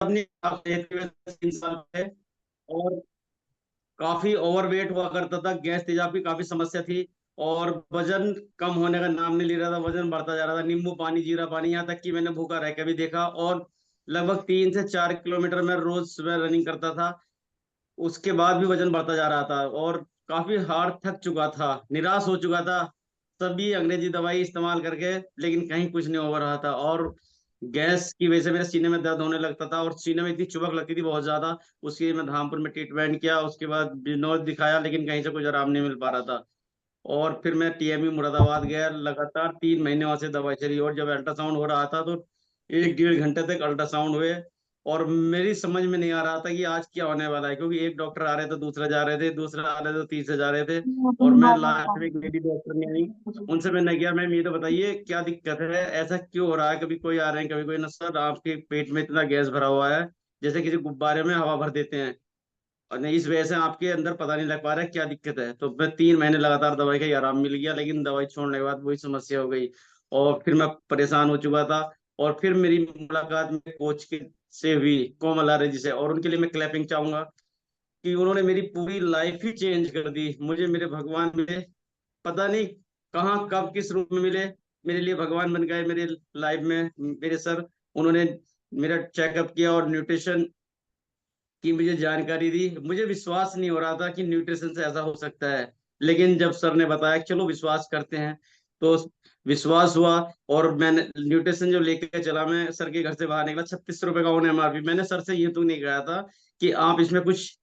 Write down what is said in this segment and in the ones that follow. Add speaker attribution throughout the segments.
Speaker 1: अपनी 3 साल पे। और काफी ओवरवेट हुआ करता था, गैस तेजाब की काफी समस्या थी। और वजन कम होने का नाम नहीं ले रहा था, वजन बढ़ता जा रहा था। नींबू पानी, जीरा पानी, यहाँ तक कि मैंने भूखा रह के भी देखा। और लगभग 3 से 4 किलोमीटर मैं रोज सुबह रनिंग करता था। उसके बाद भी वजन बढ़ता जा रहा था और काफी हार्ड थक चुका था, निराश हो चुका था सभी अंग्रेजी दवाई इस्तेमाल करके, लेकिन कहीं कुछ नहीं हो रहा था। और गैस की वजह से मेरे सीने में दर्द होने लगता था और सीने में इतनी चुभक लगती थी बहुत ज्यादा। उसके लिए मैं धामपुर में ट्रीटमेंट किया, उसके बाद बिजनौर दिखाया, लेकिन कहीं से कुछ आराम नहीं मिल पा रहा था। और फिर मैं टीएमयू मुरादाबाद गया, लगातार 3 महीने वहां से दवाई चली। और जब अल्ट्रासाउंड हो रहा था तो 1 डेढ़ घंटे तक अल्ट्रासाउंड हुए। और मेरी समझ में नहीं आ रहा था कि आज क्या होने वाला है, क्योंकि एक डॉक्टर आ रहे थे, दूसरा जा रहे थे, दूसरा आ रहे थे, तीसरे जा रहे थे। और मैं लास्ट में एक लेडी डॉक्टर ने आई, उनसे मैंने किया, मैम ये तो बताइए क्या दिक्कत है, ऐसा क्यों हो रहा है, कभी कोई आ रहे हैं कभी कोई ना। सर आपके पेट में इतना गैस भरा हुआ है जैसे किसी गुब्बारे में हवा भर देते हैं, और नहीं इस वजह से आपके अंदर पता नहीं लग पा रहा है क्या दिक्कत है। तो मैं 3 महीने लगातार दवाई का ही आराम मिल गया, लेकिन दवाई छोड़ने के बाद वही समस्या हो गई। और फिर मैं परेशान हो चुका था। और फिर मेरी मुलाकात में कोच के से हुई, कोमल आर्य जी से। और उनके लिए मैं क्लैपिंग चाहूंगा कि उन्होंने मेरी पूरी लाइफ ही चेंज कर दी। मुझे मेरे भगवान मिले, पता नहीं कहाँ कब किस रूप में मिले, मेरे लिए भगवान बन गए मेरे लाइफ में मेरे सर। उन्होंने मेरा चेकअप किया और न्यूट्रिशन की मुझे जानकारी दी। मुझे विश्वास नहीं हो रहा था कि न्यूट्रिशन से ऐसा हो सकता है, लेकिन जब सर ने बताया कि चलो विश्वास करते हैं, तो विश्वास हुआ। और मैंने न्यूट्रिशन जो लेके चला, मैं सर के घर से बाहर निकला, 36 रुपए का उन्हें एमआरपी। मैंने सर से ये तो नहीं कहा था कि आप इसमें कुछ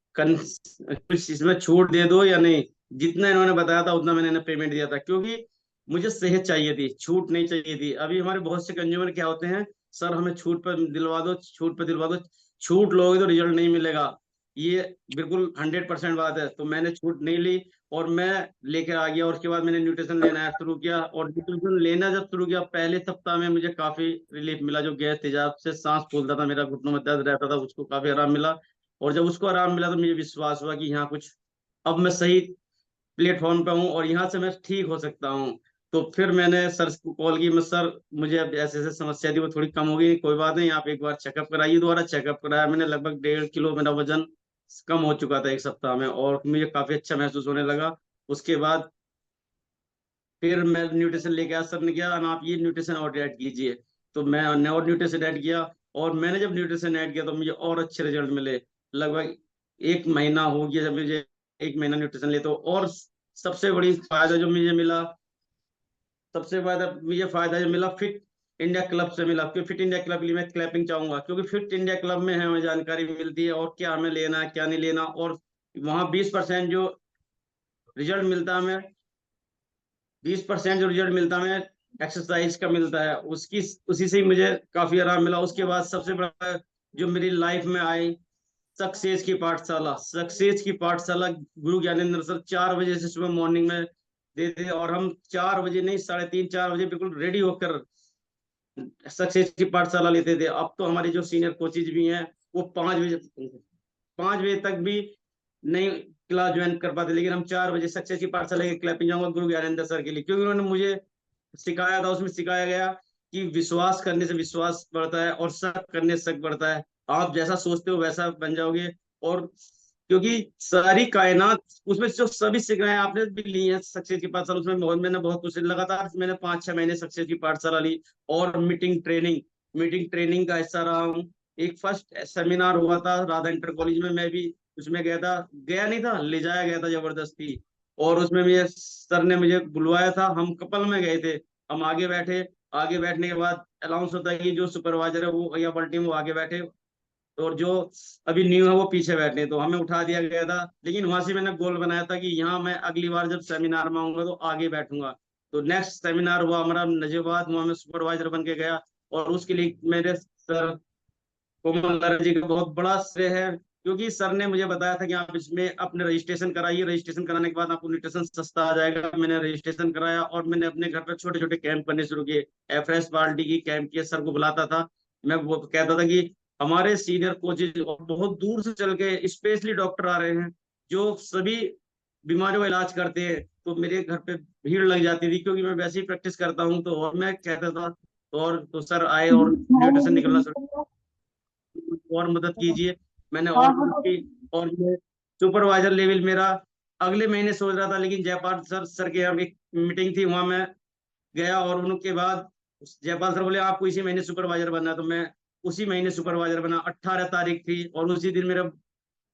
Speaker 1: इसमें छूट दे दो या नहीं। जितना इन्होंने बताया था उतना मैंने इन्हें पेमेंट दिया था, क्योंकि मुझे सेहत चाहिए थी, छूट नहीं चाहिए थी। अभी हमारे बहुत से कंज्यूमर क्या होते हैं, सर हमें छूट पर दिलवा दो, छूट पर दिलवा दो। छूट लोगे तो रिजल्ट नहीं मिलेगा, ये बिल्कुल 100% बात है। तो मैंने छूट नहीं ली और मैं लेकर आ गया। और उसके बाद मैंने न्यूट्रिशन लेना शुरू किया। और न्यूट्रिशन लेना जब शुरू किया, पहले सप्ताह में मुझे काफी रिलीफ मिला। जो गैस तेजाब से सांस फूलता था, मेरा घुटनों में दर्द रहता था, उसको काफी आराम मिला। और जब उसको आराम मिला तो मुझे विश्वास हुआ कि यहाँ कुछ, अब मैं सही प्लेटफॉर्म पे हूँ और यहाँ से मैं ठीक हो सकता हूँ। तो फिर मैंने सर को कॉल की, मैं सर मुझे अब ऐसे ऐसे समस्या थी, वो थोड़ी कम हो गई, कोई बात नहीं, आप एक बार चेकअप कराइए। दोबारा चेकअप कराया मैंने, लगभग 1.5 किलो मेरा वजन कम हो चुका था 1 सप्ताह में, और मुझे काफी अच्छा महसूस होने लगा। उसके बाद फिर मैं न्यूट्रिशन लेके आया, सर ने किया आप ये न्यूट्रिशन और ऐड कीजिए। तो मैंने और न्यूट्रिशन ऐड किया। और मैंने जब न्यूट्रिशन ऐड किया तो मुझे और अच्छे रिजल्ट मिले। लगभग 1 महीना हो गया जब मुझे, 1 महीना न्यूट्रिशन ले तो। और सबसे बड़ी फायदा जो मुझे मिला, सबसे ज्यादा मुझे फायदा जो मिला, फिट इंडिया क्लब से मिला। क्योंकि फिट इंडिया क्लब के लिए मैं क्लैपिंग चाहूंगा, क्योंकि फिट इंडिया क्लब में हमें जानकारी मिलती है और क्या हमें लेना है क्या नहीं लेना। और वहाँ 20% जो रिजल्ट मिलता है हमें, 20% जो रिजल्ट मिलता है हमें एक्सरसाइज का मिलता है, उसकी उसी से ही मुझे काफी आराम मिला। उसके बाद सबसे बड़ा जो मेरी लाइफ में आई, सक्सेस की पाठशाला। सक्सेस की पाठशाला गुरु ज्ञानेंद्र सर 4 बजे से सुबह मॉर्निंग में देते थे। और हम 4 बजे नहीं, 3:30 4 बजे बिल्कुल रेडी होकर सक्सेस की पाठशाला लेते थे। अब तो हमारे जो सीनियर कोचेज भी हैं, वो 5 बजे तक भी नहीं क्लास ज्वाइन कर पाते, लेकिन हम 4 बजे सक्सेस की पाठशाला के क्लास पे जाऊंगा गुरु ज्ञानेंद्र सर के लिए, क्योंकि उन्होंने मुझे सिखाया था। उसमें सिखाया गया कि विश्वास करने से विश्वास बढ़ता है और शक करने से शक बढ़ता है। आप जैसा सोचते हो वैसा बन जाओगे। और क्योंकि सारी कायनात, उसमें जो सभी शिक्षाएं आपने भी ली हैं सक्सेस की पाठशाला, उसमें मैंने बहुत कुछ लगातार मैंने 5 6 महीने सक्सेस की पाठशाला ली। और मीटिंग ट्रेनिंग का हिस्सा रहा हूँ। एक फर्स्ट सेमिनार हुआ था राधा इंटर कॉलेज में, मैं भी उसमें गया था, गया नहीं था, ले जाया गया था जबरदस्ती। और उसमें मुझे सर ने मुझे बुलवाया था, हम कपल में गए थे। हम आगे बैठे, आगे बैठने के बाद अनाउंस होता है कि जो सुपरवाइजर है वो या बल्टी में वो आगे बैठे, और जो अभी न्यू है वो पीछे बैठे हैं। तो हमें उठा दिया गया था, लेकिन वहां से मैंने गोल बनाया था कि यहाँ मैं अगली बार जब सेमिनार में आऊंगा तो आगे बैठूंगा। तो नेक्स्ट सेमिनार हुआ हमारा नजीबाद, वहां मैं सुपरवाइजर बन के गया। और उसके लिए मेरे सर कोमल नायक जी का बहुत बड़ा श्रेय है, क्योंकि सर ने मुझे बताया था कि आप इसमें अपने रजिस्ट्रेशन कराइए, रजिस्ट्रेशन कराने के बाद आपको न्यूट्रिशन सस्ता आ जाएगा। मैंने रजिस्ट्रेशन कराया और मैंने अपने घर पर छोटे छोटे कैंप करने शुरू किए। एफएस पार्टी की कैंप किए, सर को बुलाता था। मैं वो कहता था कि हमारे सीनियर कोचेज और बहुत दूर से चल के स्पेशली डॉक्टर आ रहे हैं जो सभी बीमारियों का इलाज करते हैं। तो मेरे घर पे भीड़ लग जाती थी, क्योंकि मैं वैसे ही प्रैक्टिस करता हूँ। तो और मैं कहता था, और तो सर आए और न्यूट्रिशन निकलना शुरू। कुछ और मदद कीजिए। मैंने
Speaker 2: हाँ
Speaker 1: और
Speaker 2: हाँ
Speaker 1: मदद की, और मैं सुपरवाइजर लेवल मेरा अगले महीने सोच रहा था, लेकिन जयपाल सर के यहाँ एक मीटिंग थी, वहां मैं गया, और उनके बाद जयपाल सर बोले आपको इसी महीने सुपरवाइजर बनना है। तो मैं उसी महीने सुपरवाइजर बना। 18 तारीख थी और उसी दिन मेरा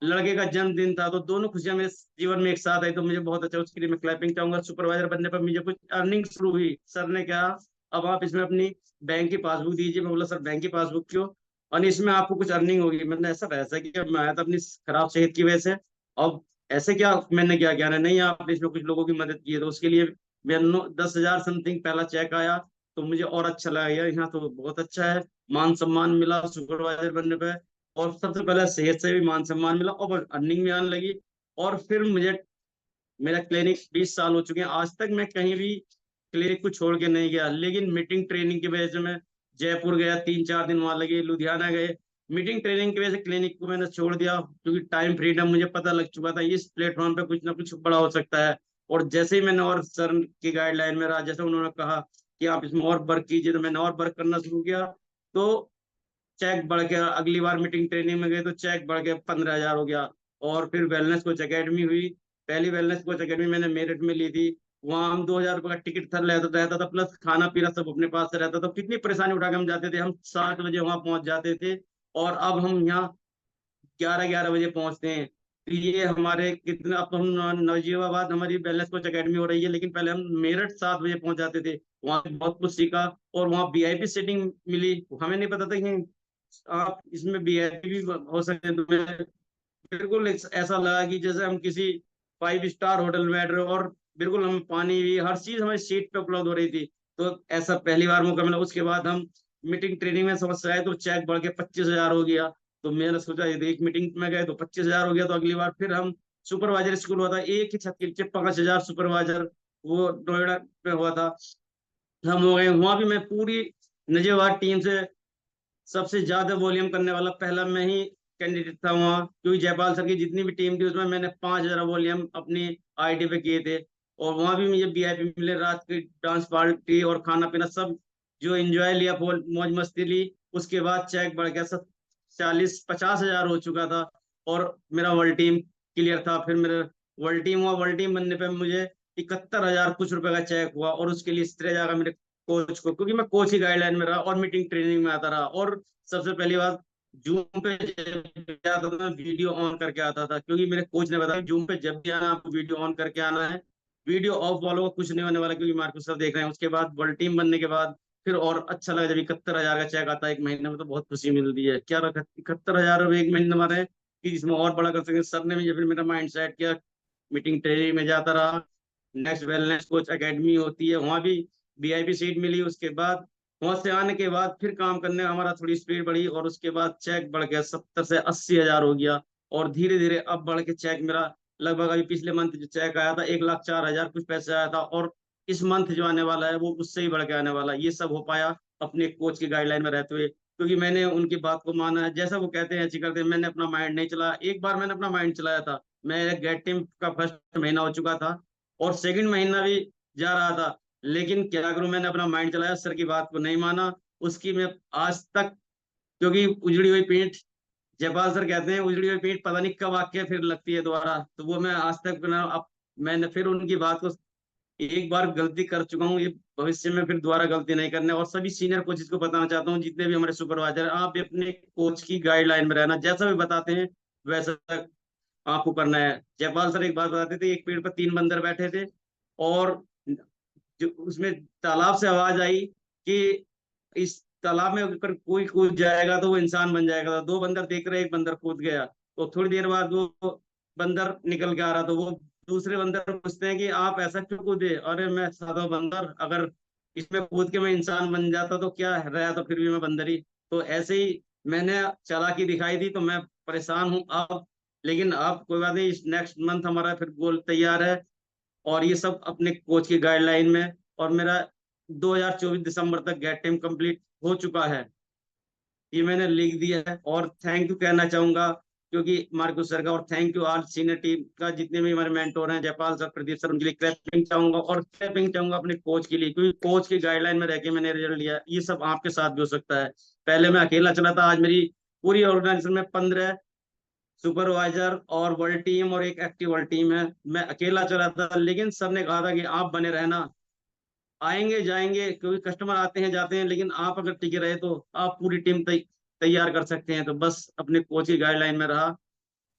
Speaker 1: लड़के का जन्मदिन था, तो दोनों खुशियां मेरे जीवन में एक साथ आई, तो मुझे बहुत अच्छा, उसके लिए मैं क्लैपिंग चाहूंगा। सुपरवाइजर बनने पर मुझे कुछ अर्निंग शुरू हुई। सर ने कहा अब आप इसमें अपनी बैंक की पासबुक दीजिए। मैं बोला सर बैंक की पासबुक क्यों? और इसमें आपको कुछ अर्निंग होगी। मैंने ऐसा कि अब मैं आया था अपनी खराब सेहत की वजह से, अब ऐसे क्या मैंने क्या किया नहीं, आपने इसमें कुछ लोगों की मदद की है, तो उसके लिए मैं 10,000 समथिंग पहला चेक आया। तो मुझे और अच्छा लगा यार, यहाँ तो बहुत अच्छा है, मान सम्मान मिला सुपरवाइजर बनने पे। और सबसे पहले सेहत से भी मान सम्मान मिला और अर्निंग भी आने लगी। और फिर मुझे, मेरा क्लिनिक 20 साल हो चुके हैं, आज तक मैं कहीं भी क्लिनिक को छोड़ के नहीं गया। लेकिन मीटिंग ट्रेनिंग की वजह से मैं जयपुर गया, 3-4 दिन वहां लगे, लुधियाना गए। मीटिंग ट्रेनिंग की वजह से क्लिनिक को मैंने छोड़ दिया, क्योंकि टाइम फ्रीडम मुझे पता लग चुका था इस प्लेटफॉर्म पे कुछ ना कुछ बड़ा हो सकता है। और जैसे ही मैंने और सर की गाइडलाइन में रहा, जैसे उन्होंने कहा कि आप इसमें और वर्क कीजिए, तो मैंने और वर्क करना शुरू किया। तो चेक बढ़ के, अगली बार मीटिंग ट्रेनिंग में गए तो चेक बढ़ के 15,000 हो गया। और फिर वेलनेस कोच एकेडमी हुई। पहली वेलनेस कोच एकेडमी मैंने मेरठ में ली थी। वहां हम 2,000 रुपये का टिकट था, रहता था, प्लस खाना पीना सब अपने पास से रहता था। कितनी परेशानी उठा के हम जाते थे, हम 7 बजे वहां पहुंच जाते थे, और अब हम यहाँ 11-11 बजे पहुंचते हैं। तो ये हमारे कितना, अब तो हम नवजीवाबाद हमारी वेलनेस कोच एकेडमी हो रही है, लेकिन पहले हम मेरठ 7 बजे पहुंच जाते थे। वहां से बहुत कुछ सीखा, और वहाँ वीआईपी सीटिंग मिली। हमें नहीं पता था कि आप इसमें वीआईपी भी हो सकते हैं। तो बिल्कुल ऐसा लगा कि जैसे हम किसी 5 स्टार होटल में बैठ रहे हो, और बिल्कुल हम पानी भी, हर चीज हमारी सीट पे उपलब्ध हो रही थी। तो ऐसा पहली बार मौका मिला। उसके बाद हम मीटिंग ट्रेनिंग में समस्या आए, तो चेक बढ़ के 25,000 हो गया। तो मैंने सोचा यदि एक मीटिंग में गए तो 25,000 हो गया, तो अगली बार फिर हम, सुपरवाइजर स्कूल हुआ था एक ही छत के नीचे, 5,000 सुपरवाइजर, वो नोएडा पे हुआ था। हम हो गए वहां भी, मैं पूरी नजेवार टीम से सबसे ज्यादा वॉल्यूम करने वाला पहला मैं ही कैंडिडेट था वहाँ, क्योंकि जयपाल सर की जितनी भी टीम थी उसमें मैंने 5,000 वॉल्यूम अपनी आईडी पे किए थे। और वहां भी मुझे वीआईपी मिले, रात की डांस पार्टी और खाना पीना सब जो एंजॉय लिया, मौज मस्ती ली। उसके बाद चेक बढ़ गया, सब 40-50,000 हो चुका था। और मेरा वर्ल्ड टीम क्लियर था। फिर मेरा वर्ल्ड टीम हुआ, वर्ल्ड टीम बनने पे मुझे 71,000 कुछ रुपए का चेक हुआ, और उसके लिए श्रेय जाएगा मेरे कोच को, क्योंकि मैं कोच की गाइडलाइन में रहा और मीटिंग ट्रेनिंग में आता रहा। और सबसे पहली बात, जूम पे जब भी आता था मैं वीडियो ऑन करके आता था, क्योंकि मेरे कोच ने बताया जूम पे जब भी आना आपको वीडियो ऑन करके आना है। वीडियो ऑफ वालों को कुछ नहीं होने वाला, क्योंकि मार्को सर देख रहे हैं। उसके बाद वर्ल्ड टीम बनने के बाद फिर और अच्छा लगा, जब 71,000 का चेक आता है एक महीने में, तो बहुत खुशी मिलती है। क्या रखा 71,000 एक महीने हमारे, कि जिसमें और बड़ा कर सके। सर ने भी फिर मेरा माइंड सेट किया, मीटिंग ट्रेनिंग में जाता रहा। नेक्स्ट वेलनेस कोच एकेडमी होती है, वहां भी वीआईपी सीट मिली। उसके बाद वहां से आने के बाद फिर काम करने में हमारा थोड़ी स्पीड बढ़ी, और उसके बाद चेक बढ़ गया, 70 से 80,000 हो गया। और धीरे धीरे अब बढ़ के चेक मेरा लगभग, अभी पिछले मंथ जो चेक आया था 1,04,000 कुछ पैसे आया था, और इस मंथ जो आने वाला है वो उससे ही बढ़ के आने वाला है। ये सब हो पाया अपने कोच की गाइडलाइन में रहते हुए, क्योंकि मैंने उनकी बात को माना है। जैसा वो कहते हैं ऐसी करते हैं, मैंने अपना माइंड नहीं चलाया। एक बार मैंने अपना माइंड चलाया था, मैं गेट टीम का फर्स्ट महीना हो चुका था, और सेकंड महीना भी जा रहा था। लेकिन क्या करूं, मैंने अपना माइंड चलाया, सर की बात को नहीं माना। उसकी मैं आज तक, क्योंकि उजड़ी हुई पीठ, जयपाल सर कहते हैं उजड़ी हुई पीठ पता नहीं कब आके फिर लगती है दोबारा, तो वो मैं आज तक अब मैंने फिर उनकी बात को, एक बार गलती कर चुका हूँ, ये भविष्य में फिर दोबारा गलती नहीं करने। और सभी सीनियर कोचेज को बताना चाहता हूँ, जितने भी हमारे सुपरवाइजर हैं, आप भी अपने कोच की गाइडलाइन में रहना, जैसा भी बताते हैं वैसा आपको करना है। जयपाल सर एक बात बताते थे, एक पेड़ पर 3 बंदर बैठे थे, और जो उसमें तालाब से आवाज आई कि इस तालाब में अगर कोई कूद जाएगा तो वो इंसान बन जाएगा। 2 बंदर देख रहे, एक बंदर कूद गया, तो थोड़ी देर बाद वो बंदर निकल के आ रहा, तो वो दूसरे बंदर को पूछते हैं कि आप ऐसा क्यों कूदे? अरे मैं साधा बंदर, अगर इसमें कूद के मैं इंसान बन जाता तो क्या रहा, तो फिर भी मैं बंदर ही। तो ऐसे ही मैंने चालाकी दिखाई दी, तो मैं परेशान हूँ अब। लेकिन अब कोई बात नहीं, नेक्स्ट मंथ हमारा फिर गोल तैयार है, और ये सब अपने कोच की गाइडलाइन में। और मेरा 2024 दिसंबर तक गेट टाइम कंप्लीट हो चुका है, ये मैंने लिख दिया है। और थैंक यू कहना चाहूंगा, क्योंकि मार्को सर का, और thank you all senior team का, जितने भी हमारे मेंटोर हैं, जयपाल सर, प्रदीप सर, उनके लिए क्लैपिंग चाहूंगा। और क्लैपिंग चाहूंगा अपने कोच के लिए, क्योंकि कोच की गाइडलाइन में रह के मैंने रिजल्ट लिया। ये सब आपके साथ भी हो सकता है। पहले मैं अकेला चला था, आज मेरी पूरी ऑर्गेनाइजेशन में 15 सुपरवाइजर और वर्ल्ड टीम और एक एक्टिव वर्ल्ड टीम है। मैं अकेला चला था, लेकिन सर ने कहा था कि आप बने रहना, आएंगे जाएंगे क्योंकि कस्टमर आते हैं जाते हैं, लेकिन आप अगर टिके रहे तो आप पूरी टीम तैयार कर सकते हैं। तो बस अपने कोच की गाइडलाइन में रहा।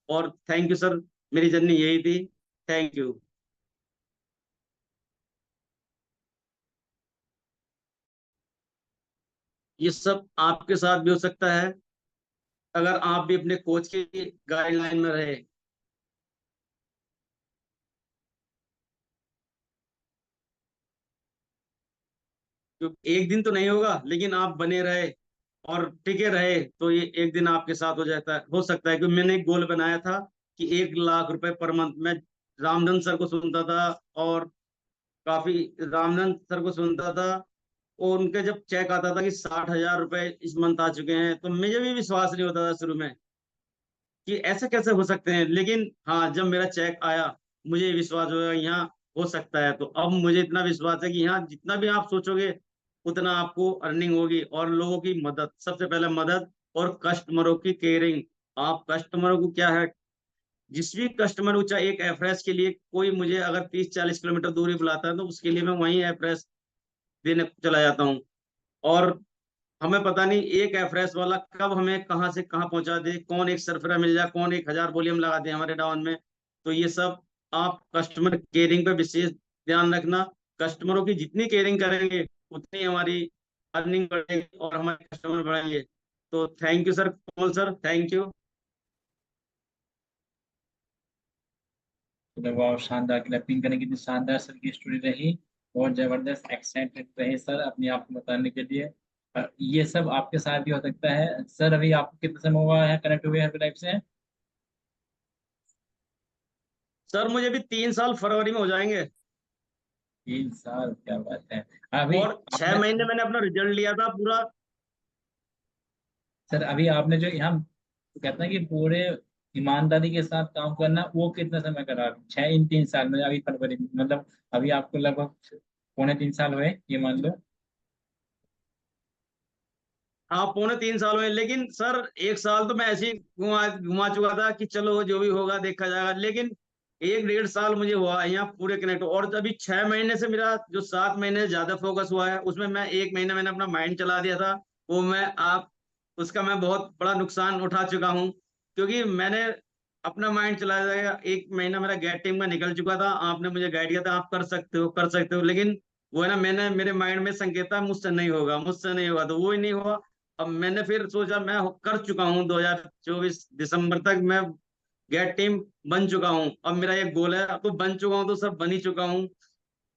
Speaker 1: और थैंक यू सर, मेरी जर्नी यही थी। Thank you. ये सब आपके साथ भी हो सकता है अगर आप भी अपने कोच की गाइडलाइन में रहे। क्योंकि एक दिन तो नहीं होगा, लेकिन आप बने रहे और टिके रहे तो ये एक दिन आपके साथ हो जाता है, हो सकता है। क्योंकि मैंने एक गोल बनाया था कि 1 लाख रुपए पर मंथ। मैं रामधन सर को सुनता था और काफी रामधन सर को सुनता था, और उनके जब चेक आता था कि 60,000 रुपए इस मंथ आ चुके हैं, तो मुझे भी विश्वास नहीं होता था शुरू में कि ऐसे कैसे हो सकते हैं। लेकिन हाँ, जब मेरा चेक आया मुझे विश्वास हुआ यहाँ हो सकता है। तो अब मुझे इतना विश्वास है कि यहाँ जितना भी आप सोचोगे उतना आपको अर्निंग होगी। और लोगों की मदद, सबसे पहले मदद, और कस्टमरों की केयरिंग। आप कस्टमरों को क्या है, जिस भी कस्टमर को चाहे एक एफरेश के लिए कोई मुझे अगर 30-40 किलोमीटर दूरी बुलाता है तो उसके लिए मैं वहीं एफरेश देने चला जाता हूँ। और हमें पता नहीं एक एफरेस वाला कब हमें कहाँ से कहाँ पहुंचा दे, कौन एक सरफरा मिल जाए, कौन एक 1000 वॉल्यूम लगा दे हमारे डाउन में। तो ये सब आप कस्टमर केयरिंग पे विशेष ध्यान रखना। कस्टमरों की जितनी केयरिंग करेंगे उतनी हमारी अर्निंग बढ़ेगी और हमारे कस्टमर बढ़ेंगे। तो thank you sir, Kamal sir, thank you.
Speaker 2: तो वो शानदार क्लैपिंग करने की इतनी शानदार सर की स्टोरी रही। बहुत जबरदस्त एक्साइटेड रहे सर अपने आप को बताने के लिए। ये सब आपके साथ भी हो सकता है सर। अभी आपको कितना समय हुआ है कनेक्ट हुए हर लाइफ से?
Speaker 1: सर मुझे भी 3 साल फरवरी में हो जाएंगे।
Speaker 2: 3 साल, क्या बात है। अभी
Speaker 1: और छह
Speaker 2: आपने,
Speaker 1: महीने मैंने अपना रिजल्ट लिया था पूरा।
Speaker 2: सर अभी आपने जो यहाँ कहते हैं कि पूरे ईमानदारी के साथ काम करना, वो कितने समय करा? 6 इन 3 साल में, अभी फरवरी में, मतलब अभी आपको लगभग 2.25 3 साल हुए ये मान लो।
Speaker 1: हाँ, पौने 3 साल हुए। लेकिन सर 1 साल तो मैं ऐसे ही घुमा घुमा चुका था कि चलो जो भी होगा देखा जाएगा। लेकिन 1-1.5 साल मुझे हुआ यहाँ पूरे कनेक्ट। और अभी 6 महीने से मेरा जो 7 महीने ज्यादा फोकस हुआ है उसमें मैं 1 महीना मैंने अपना माइंड चला दिया था। वो मैं आप उसका मैं बहुत बड़ा नुकसान उठा चुका हूँ। क्योंकि मैंने अपना माइंड चलाया जाएगा, 1 महीना मेरा गैट टीम में निकल चुका था। आपने मुझे गाइड किया था आप कर सकते हो कर सकते हो, लेकिन वो है ना, मैंने मेरे माइंड में संकेत था मुझसे नहीं होगा मुझसे नहीं होगा, तो वो ही नहीं हुआ। अब मैंने फिर सोचा मैं कर चुका हूँ 2024 दिसंबर तक मैं गेट टीम बन चुका हूँ। अब मेरा एक गोल है, अब तो बन चुका हूँ तो सब बन ही चुका हूँ।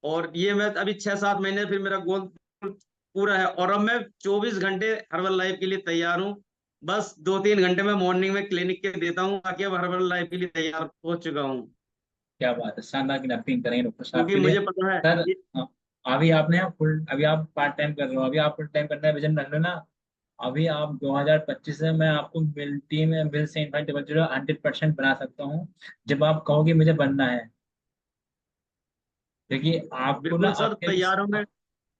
Speaker 1: और ये मैं अभी 6-7 महीने फिर मेरा गोल पूरा है। और अब मैं 24 घंटे हर्बल लाइफ के लिए तैयार हूँ। बस 2-3 घंटे में मॉर्निंग में क्लिनिक के देता हूँ, बाकी अब हर्बल लाइफ के लिए तैयार हो चुका हूँ।
Speaker 2: क्या बात है, शानदार क्लैपिंग करेंगे डॉक्टर साहब
Speaker 1: क्योंकि
Speaker 2: के लिए।
Speaker 1: मुझे पता है
Speaker 2: सर
Speaker 1: कि
Speaker 2: अभी आपने फुल, अभी आप पार्ट टाइम कर रहे हो, अभी आप फुल टाइम करना है विजन रख लो ना। अभी आप 2025 से मैं आपको मिलती में बिल से इनफाइट 100% बना सकता हूँ, जब आप कहोगे मुझे बनना है। क्योंकि आपको ना
Speaker 1: बिल्कुल सर
Speaker 2: आपके
Speaker 1: तैयार हूँ मैं।